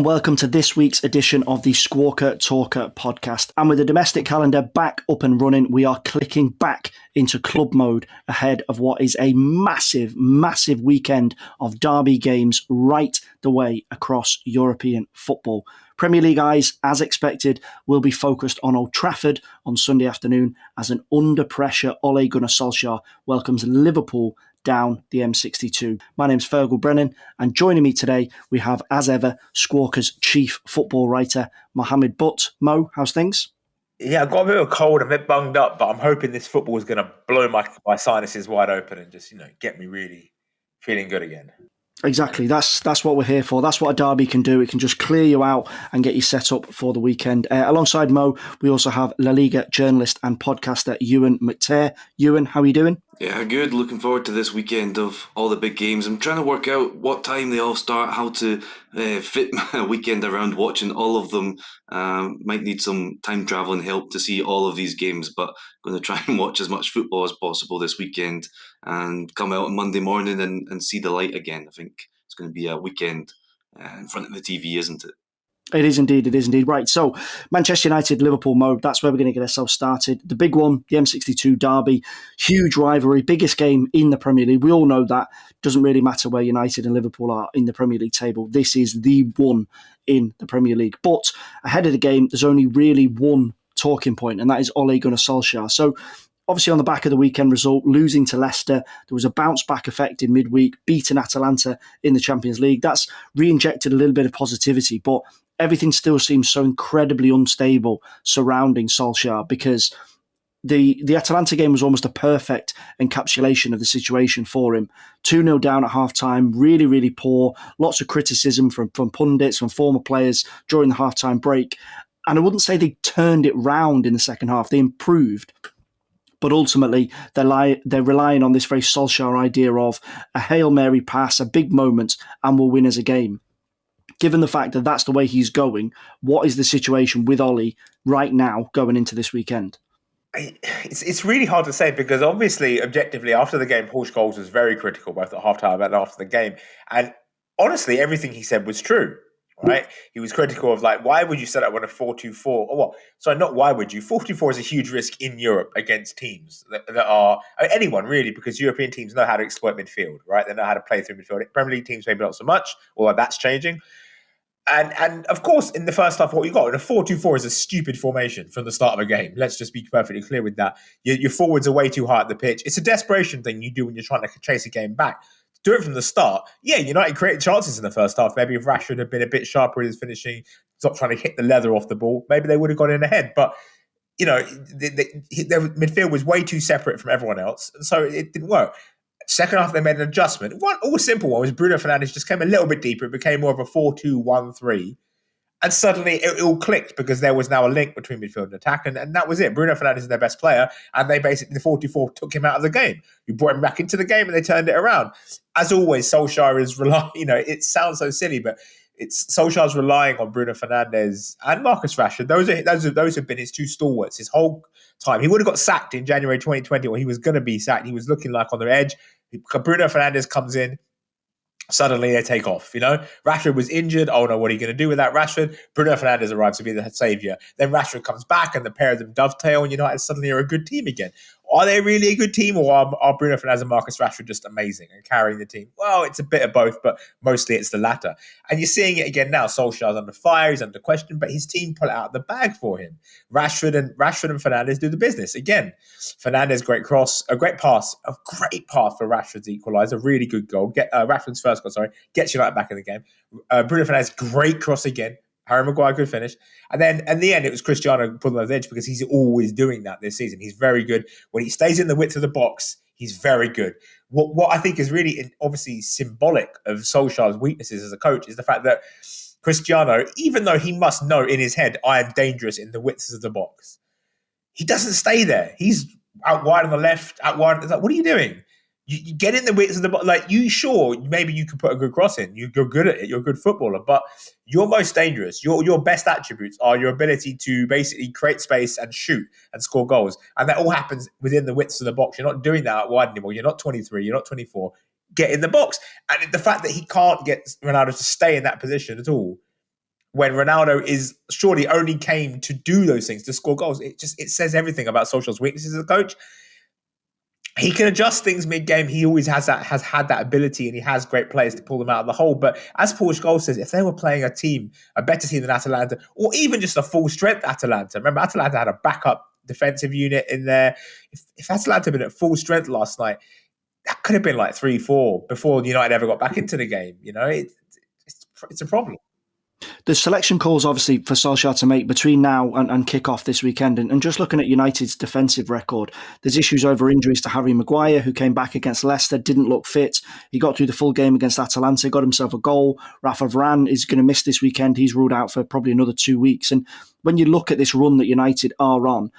and welcome to this week's edition of the Squawka Talker podcast. And with the domestic calendar back up and running, we are clicking back into club mode ahead of what is a massive, massive weekend of derby games right the way across European football. Premier League eyes, as expected, will be focused on Old Trafford on Sunday afternoon as an under-pressure Ole Gunnar Solskjær welcomes Liverpool down the M62. My name's Feargal Brennan, and joining me today, we have, as ever, Squawka's chief football writer, Mohammed Butt. Mo, how's things? Yeah, I've got a bit of a cold, I'm a bit bunged up, but I'm hoping this football is going to blow my sinuses wide open and just, get me really feeling good again. Exactly. That's what we're here for. That's what a derby can do. It can just clear you out and get you set up for the weekend. Alongside Mo, we also have La Liga journalist and podcaster Euan McTear. Euan, how are you doing? Yeah, good. Looking forward to this weekend of all the big games. I'm trying to work out what time they all start, how to fit my weekend around watching all of them. Might need some time travelling help to see all of these games, but I'm going to try and watch as much football as possible this weekend and come out on Monday morning and see the light again. I think it's going to be a weekend in front of the TV, isn't it? It is indeed. Right, so Manchester United, Liverpool mode, that's where we're going to get ourselves started. The big one, the M62 derby, huge rivalry, biggest game in the Premier League. We all know that. Doesn't really matter where United and Liverpool are in the Premier League table. This is the one in the Premier League. But ahead of the game, there's only really one talking point, and that is Ole Gunnar Solskjær. So obviously on the back of the weekend result, losing to Leicester, there was a bounce back effect in midweek, beating Atalanta in the Champions League. That's re-injected a little bit of positivity, but everything still seems so incredibly unstable surrounding Solskjær because the Atalanta game was almost a perfect encapsulation of the situation for him. 2-0 down at half-time, really, really poor. Lots of criticism from pundits, from former players during the half-time break. And I wouldn't say they turned it round in the second half. They improved. But ultimately, they're relying on this very Solskjær idea of a Hail Mary pass, a big moment, and we'll win as a game. Given the fact that that's the way he's going, what is the situation with Ollie right now going into this weekend? It's really hard to say because obviously, objectively, after the game, Paul Scholes was very critical both at halftime and after the game. And honestly, everything he said was true, right? He was critical of why would you set up on a 4-2-4? Or what? Sorry, not why would you. 4-2-4 is a huge risk in Europe against teams that are, anyone really, because European teams know how to exploit midfield, right? They know how to play through midfield. Premier League teams maybe not so much, although that's changing. And of course, in the first half, what you got in a 4-2-4 is a stupid formation from the start of a game. Let's just be perfectly clear with that. Your forwards are way too high at the pitch. It's a desperation thing you do when you're trying to chase a game back. Do it from the start. Yeah, United created chances in the first half. Maybe if Rashford had been a bit sharper in his finishing, stop trying to hit the leather off the ball, maybe they would have gone in ahead. But, their midfield was way too separate from everyone else. And so it didn't work. Second half, they made an adjustment. One all simple one was Bruno Fernandes just came a little bit deeper. It became more of a 4-2-1-3. And suddenly it all clicked because there was now a link between midfield and attack. And that was it. Bruno Fernandes is their best player. And they basically, the 4-2-4 took him out of the game. You brought him back into the game and they turned it around. As always, Solskjær is relying, it sounds so silly, but Solskjær's relying on Bruno Fernandes and Marcus Rashford. Those have been his two stalwarts his whole time. He would have got sacked in January 2020, or he was going to be sacked. He was looking like on the edge. Bruno Fernandes comes in. Suddenly they take off, Rashford was injured. Oh no, what are you going to do without Rashford? Bruno Fernandes arrives to be the saviour. Then Rashford comes back and the pair of them dovetail and United suddenly are a good team again. Are they really a good team, or are Bruno Fernandes and Marcus Rashford just amazing and carrying the team? Well, it's a bit of both, but mostly it's the latter. And you're seeing it again now. Solskjaer's under fire, he's under question, but his team pull it out of the bag for him. Rashford and Fernandes do the business. Again, Fernandes, great cross, a great pass for Rashford's equaliser, really good goal. Rashford's first goal, gets United back in the game. Bruno Fernandes, great cross again. Harry Maguire, good finish. And then at the end, it was Cristiano pulling over the edge because he's always doing that this season. He's very good. When he stays in the width of the box, he's very good. What I think is really obviously symbolic of Solskjaer's weaknesses as a coach is the fact that Cristiano, even though he must know in his head, I am dangerous in the widths of the box, he doesn't stay there. He's out wide on the left, out wide. It's like, what are you doing? You get in the widths of the box. Maybe you could put a good cross in. You're good at it. You're a good footballer. But your most dangerous, your best attributes are your ability to basically create space and shoot and score goals. And that all happens within the widths of the box. You're not doing that out wide anymore. You're not 23. You're not 24. Get in the box. And the fact that he can't get Ronaldo to stay in that position at all when Ronaldo is surely only came to do those things, to score goals. It says everything about Solskjaer's weaknesses as a coach. He can adjust things mid-game. He always has had that ability, and he has great players to pull them out of the hole. But as Paul Scholes says, if they were playing a better team than Atalanta, or even just a full-strength Atalanta, remember Atalanta had a backup defensive unit in there. If Atalanta had been at full strength last night, that could have been like 3-4 before United ever got back into the game. It's a problem. The selection calls, obviously, for Solskjær to make between now and kick-off this weekend. And just looking at United's defensive record, there's issues over injuries to Harry Maguire, who came back against Leicester, didn't look fit. He got through the full game against Atalanta, got himself a goal. Rafa Varane is going to miss this weekend. He's ruled out for probably another 2 weeks. And when you look at this run that United are on,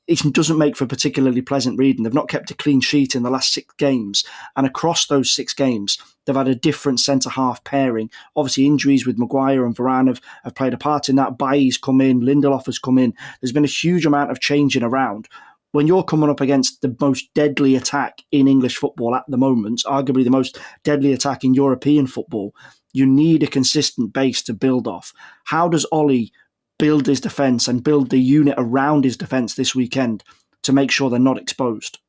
it doesn't make for particularly pleasant reading. They've not kept a clean sheet in the last 6 games. And across those 6 games, they've had a different centre-half pairing. Obviously, injuries with Maguire and Varane have played a part in that. Bailly's come in, Lindelof has come in. There's been a huge amount of changing around. When you're coming up against the most deadly attack in English football at the moment, arguably the most deadly attack in European football, you need a consistent base to build off. How does Ollie build his defence and build the unit around his defence this weekend to make sure they're not exposed?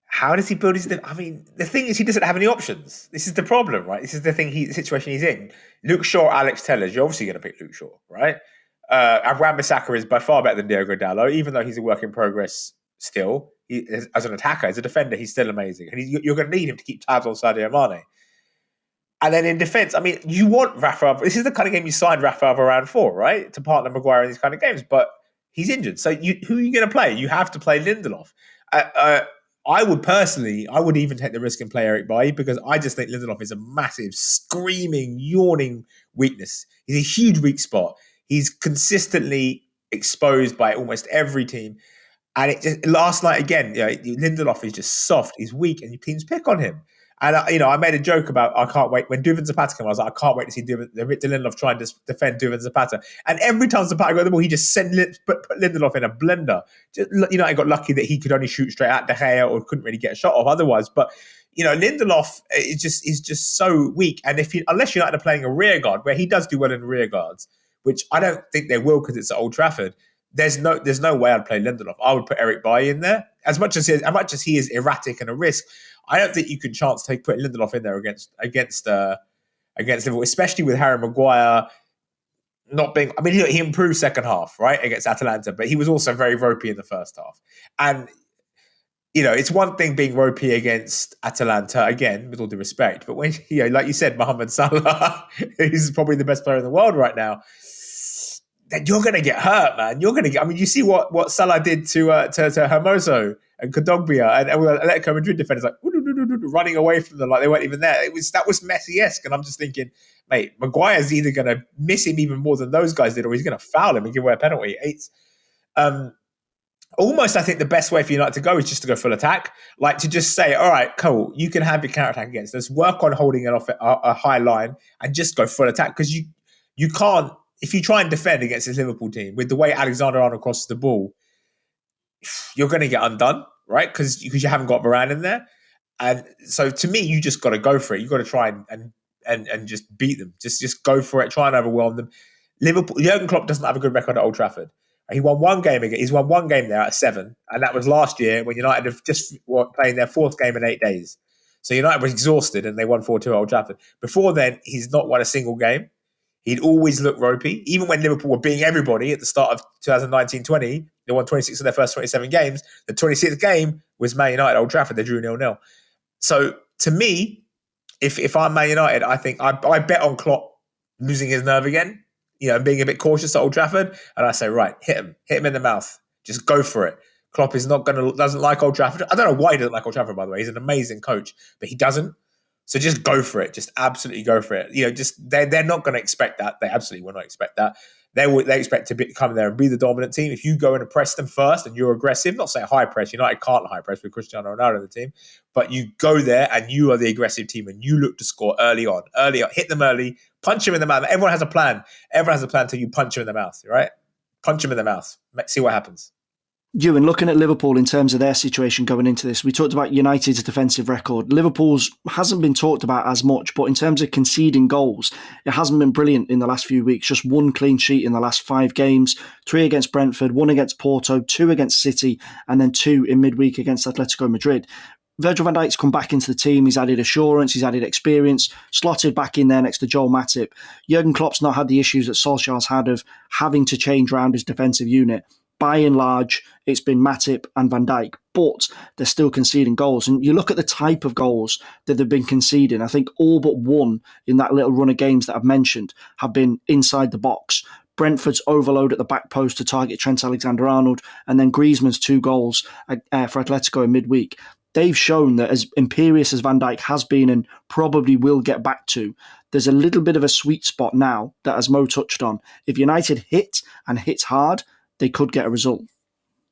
How does he build his... I mean, the thing is, he doesn't have any options. This is the problem, right? This is the situation he's in. Luke Shaw, Alex Tellers, you're obviously going to pick Luke Shaw, right? Abraham Bissaka is by far better than Diogo Dalot, even though he's a work in progress still. As an attacker, as a defender, he's still amazing. And you're going to need him to keep tabs on Sadio Mane. And then in defence, I mean, you want Rafa... This is the kind of game you signed Rafa Varane for, right? To partner Maguire in these kind of games. But he's injured. So who are you going to play? You have to play Lindelof. I would even take the risk and play Eric Bailly, because I just think Lindelof is a massive, screaming, yawning weakness. He's a huge weak spot. He's consistently exposed by almost every team. And last night again, Lindelof is just soft. He's weak, and teams pick on him. And I made a joke about I can't wait when Duvan Zapata came. I was like, I can't wait to see Victor Lindelof try and defend Duvan Zapata. And every time Zapata got the ball, he just put Lindelof in a blender. I got lucky that he could only shoot straight at De Gea or couldn't really get a shot off otherwise. But Lindelof is just so weak. And unless United are playing a rear guard, where he does do well in rear guards, which I don't think they will because it's at Old Trafford, there's no way I'd play Lindelof. I would put Eric Bailly in there. As much as he is erratic and a risk, I don't think you can chance to put Lindelof in there against Liverpool, especially with Harry Maguire not being... I mean, he improved second half, right, against Atalanta, but he was also very ropey in the first half. And, it's one thing being ropey against Atalanta, again, with all due respect, but when, like you said, Mohamed Salah, who's probably the best player in the world right now, then you're going to get hurt, man. You see what Salah did to Hermoso and Kondogbia and Atletico Madrid defenders, like running away from them like they weren't even there. That was Messi-esque, and I'm just thinking, mate, Maguire's either going to miss him even more than those guys did, or he's going to foul him and give away a penalty. It's almost, I think, the best way for United to go is just to go full attack, like to just say, all right, cool, you can have your counter attack against us, work on holding it off a high line, and just go full attack, because you can't. If you try and defend against this Liverpool team with the way Alexander-Arnold crosses the ball, you're going to get undone, right? Because you haven't got Varane in there. And so to me, you just got to go for it. You've got to try and just beat them. Just go for it. Try and overwhelm them. Liverpool, Jürgen Klopp doesn't have a good record at Old Trafford. He won one game again. He's won one game there out of 7. And that was last year when United have just playing their 4th game in 8 days. So United was exhausted and they won 4-2 at Old Trafford. Before then, he's not won a single game. He'd always look ropey. Even when Liverpool were beating everybody at the start of 2019-20, they won 26 of their first 27 games. The 26th game was Man United at Old Trafford. They drew 0-0. So to me, if I'm Man United, I think I bet on Klopp losing his nerve again, and being a bit cautious at Old Trafford. And I say, right, hit him in the mouth. Just go for it. Klopp doesn't like Old Trafford. I don't know why he doesn't like Old Trafford, by the way. He's an amazing coach, but he doesn't. So just go for it. Just absolutely go for it. They're not going to expect that. They absolutely will not expect that. They expect to come there and be the dominant team. If you go in and press them first and you're aggressive, not say high press. United can't high press with Cristiano Ronaldo in the team, but you go there and you are the aggressive team and you look to score early on. Hit them early, punch them in the mouth. Everyone has a plan. Everyone has a plan until you punch them in the mouth, right? Punch them in the mouth. See what happens. Euan, looking at Liverpool in terms of their situation going into this, we talked about United's defensive record. Liverpool's hasn't been talked about as much, but in terms of conceding goals, it hasn't been brilliant in the last few weeks. Just one clean sheet in the last 5 games, 3 against Brentford, 1 against Porto, 2 against City, and then 2 in midweek against Atletico Madrid. Virgil van Dijk's come back into the team. He's added assurance. He's added experience, slotted back in there next to Joel Matip. Jürgen Klopp's not had the issues that Solskjær's had of having to change around his defensive unit. By and large, it's been Matip and Van Dijk, but they're still conceding goals. And you look at the type of goals that they've been conceding. I think all but one in that little run of games that I've mentioned have been inside the box. Brentford's overload at the back post to target Trent Alexander-Arnold, and then Griezmann's 2 goals for Atletico in midweek. They've shown that as imperious as Van Dijk has been and probably will get back to, there's a little bit of a sweet spot now that, as Mo touched on, if United hit and hits hard, they could get a result.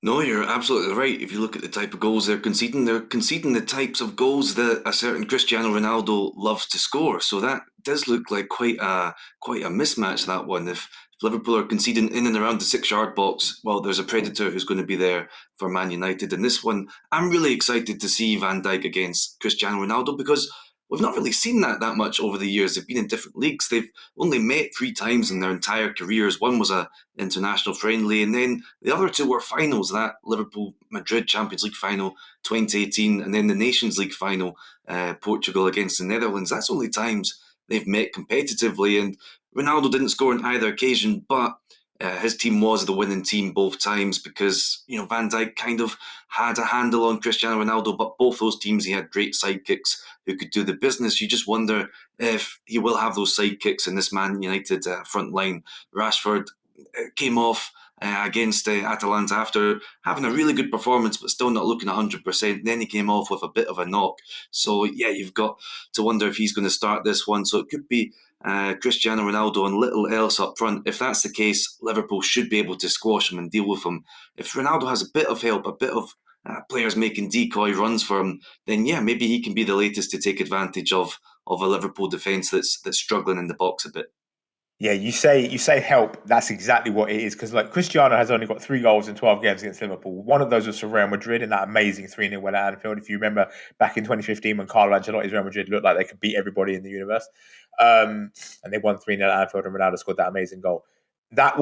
No, you're absolutely right. If you look at the type of goals they're conceding the types of goals that a certain Cristiano Ronaldo loves to score. So that does look like quite a mismatch, that one. If Liverpool are conceding in and around the 6-yard box, well, there's a predator who's going to be there for Man United. And this one, I'm really excited to see Van Dijk against Cristiano Ronaldo, because we've not really seen that much over the years. They've been in different leagues. They've only met 3 times in their entire careers. One was a international friendly, and then the other 2 were finals. That Liverpool-Madrid Champions League final 2018, and then the Nations League final, Portugal against the Netherlands. That's only times they've met competitively, and Ronaldo didn't score on either occasion, but his team was the winning team both times, because Van Dijk kind of had a handle on Cristiano Ronaldo, but both those teams he had great sidekicks who could do the business. You just wonder if he will have those sidekicks in this Man United front line. Rashford came off against Atalanta after having a really good performance but still not looking 100%. Then he came off with a bit of a knock. So yeah, you've got to wonder if he's going to start this one. So it could be Cristiano Ronaldo and little else up front. If that's the case, Liverpool should be able to squash him and deal with him. If Ronaldo has a bit of help, a bit of players making decoy runs for him, then yeah, maybe he can be the latest to take advantage of a Liverpool defence that's struggling in the box a bit. Yeah, you say help. That's exactly what it is, because Cristiano has only got 3 goals in 12 games against Liverpool. One of those was for Real Madrid in that amazing 3-0 win at Anfield. If you remember back in 2015 when Carlo Ancelotti's Real Madrid looked like they could beat everybody in the universe, and they won 3-0 at Anfield, and Ronaldo scored that amazing goal. But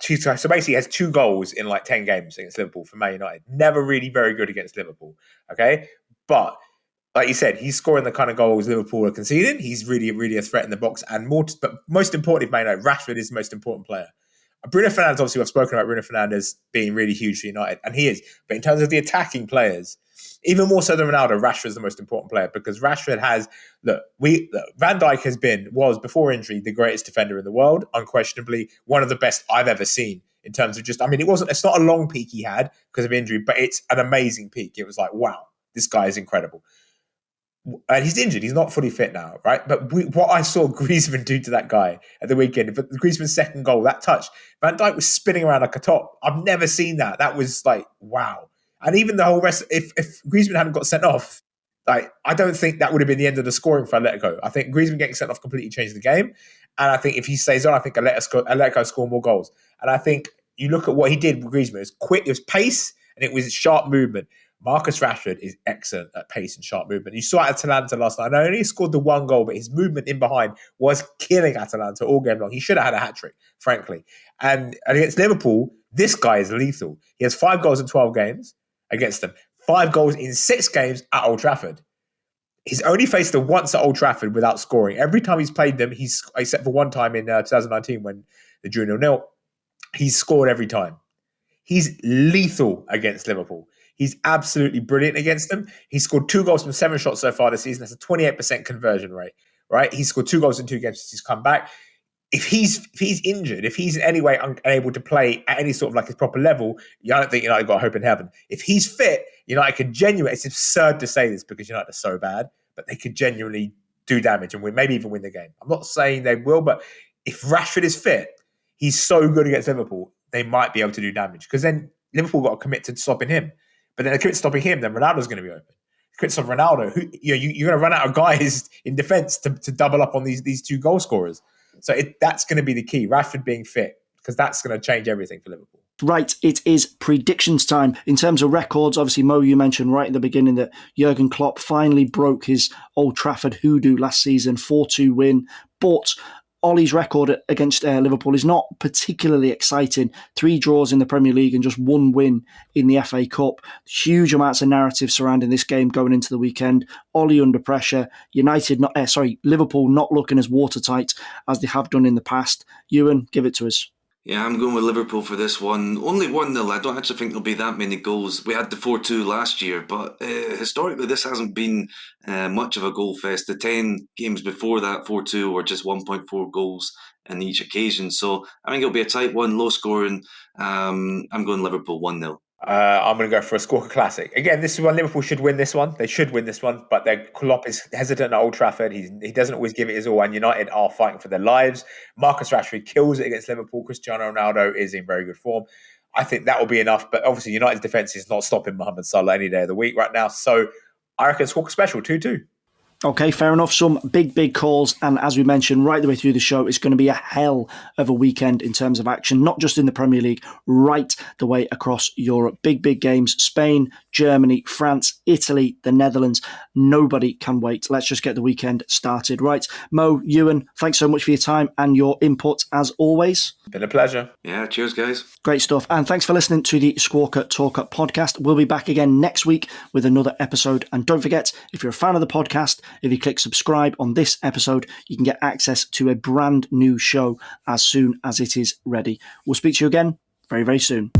so basically, he has 2 goals in 10 games against Liverpool for Man United. Never really very good against Liverpool. Okay, but like you said, he's scoring the kind of goals Liverpool are conceding. He's really, really a threat in the box. And but most importantly, Man United, Rashford is the most important player. Bruno Fernandes, obviously, we've spoken about Bruno Fernandes being really huge for United, and he is. But in terms of the attacking players, even more so than Ronaldo, Rashford is the most important player, because Rashford has, Van Dijk was before injury the greatest defender in the world, unquestionably one of the best I've ever seen in terms of it's not a long peak he had because of injury, but it's an amazing peak. It was like, wow, this guy is incredible. And he's injured. He's not fully fit now, right? But what I saw Griezmann do to that guy at the weekend, but Griezmann's second goal, that touch, Van Dijk was spinning around like a top. I've never seen that. That was wow. And even the whole rest, if Griezmann hadn't got sent off, I don't think that would have been the end of the scoring for Atletico. I think Griezmann getting sent off completely changed the game. And I think if he stays on, I think Atletico score more goals. And I think you look at what he did with Griezmann, it was quick, it was pace, and it was sharp movement. Marcus Rashford is excellent at pace and sharp movement. You saw Atalanta last night. Not only scored the 1 goal, but his movement in behind was killing Atalanta all game long. He should have had a hat-trick, frankly. And against Liverpool, this guy is lethal. He has 5 goals in 12 games against them. 5 goals in 6 games at Old Trafford. He's only faced them once at Old Trafford without scoring. Every time he's played them, except for one time in 2019 when they drew 0-0, he's scored every time. He's lethal against Liverpool. He's absolutely brilliant against them. He's scored 2 goals from 7 shots so far this season. That's a 28% conversion rate, right? He's scored 2 goals in 2 games since he's come back. If he's injured, if he's in any way unable to play at any sort of his proper level, I don't think United got hope in heaven. If he's fit, United could genuinely, it's absurd to say this because United are so bad, but they could genuinely do damage and win, maybe even win the game. I'm not saying they will, but if Rashford is fit, he's so good against Liverpool, they might be able to do damage, because then Liverpool got to commit to stopping him. But then they commit to stopping him, then Ronaldo's going to be open. Commit to stop Ronaldo, you're going to run out of guys in defence to double up on these 2 goal scorers. So that's going to be the key, Rashford being fit, because that's going to change everything for Liverpool. Right, it is predictions time. In terms of records, obviously, Mo, you mentioned right at the beginning that Jürgen Klopp finally broke his Old Trafford hoodoo last season, 4-2 win. But Ollie's record against Liverpool is not particularly exciting. 3 draws in the Premier League and just 1 win in the FA Cup. Huge amounts of narrative surrounding this game going into the weekend. Ollie under pressure. Liverpool not looking as watertight as they have done in the past. Euan, give it to us. Yeah, I'm going with Liverpool for this one. Only 1-0. I don't actually think there'll be that many goals. We had the 4-2 last year, but historically this hasn't been much of a goal fest. The 10 games before that 4-2 were just 1.4 goals in each occasion. So I think it'll be a tight one, low scoring. I'm going Liverpool 1-0. I'm going to go for a Squawka Classic. Again, this is one Liverpool should win this one. They should win this one, but their Klopp is hesitant at Old Trafford. He doesn't always give it his all, and United are fighting for their lives. Marcus Rashford kills it against Liverpool. Cristiano Ronaldo is in very good form. I think that will be enough, but obviously United's defence is not stopping Mohamed Salah any day of the week right now. So I reckon Squawka Special 2-2. Okay, fair enough. Some big calls. And as we mentioned right the way through the show, it's going to be a hell of a weekend in terms of action, not just in the Premier League, right the way across Europe. Big games. Spain, Germany, France, Italy, the Netherlands. Nobody can wait. Let's just get the weekend started. Right, Mo, Euan, thanks so much for your time and your input as always. Been a pleasure. Yeah, cheers, guys. Great stuff. And thanks for listening to the Squawka Talker podcast. We'll be back again next week with another episode. And don't forget, if you're a fan of the podcast, if you click subscribe on this episode, you can get access to a brand new show as soon as it is ready. We'll speak to you again very, very soon.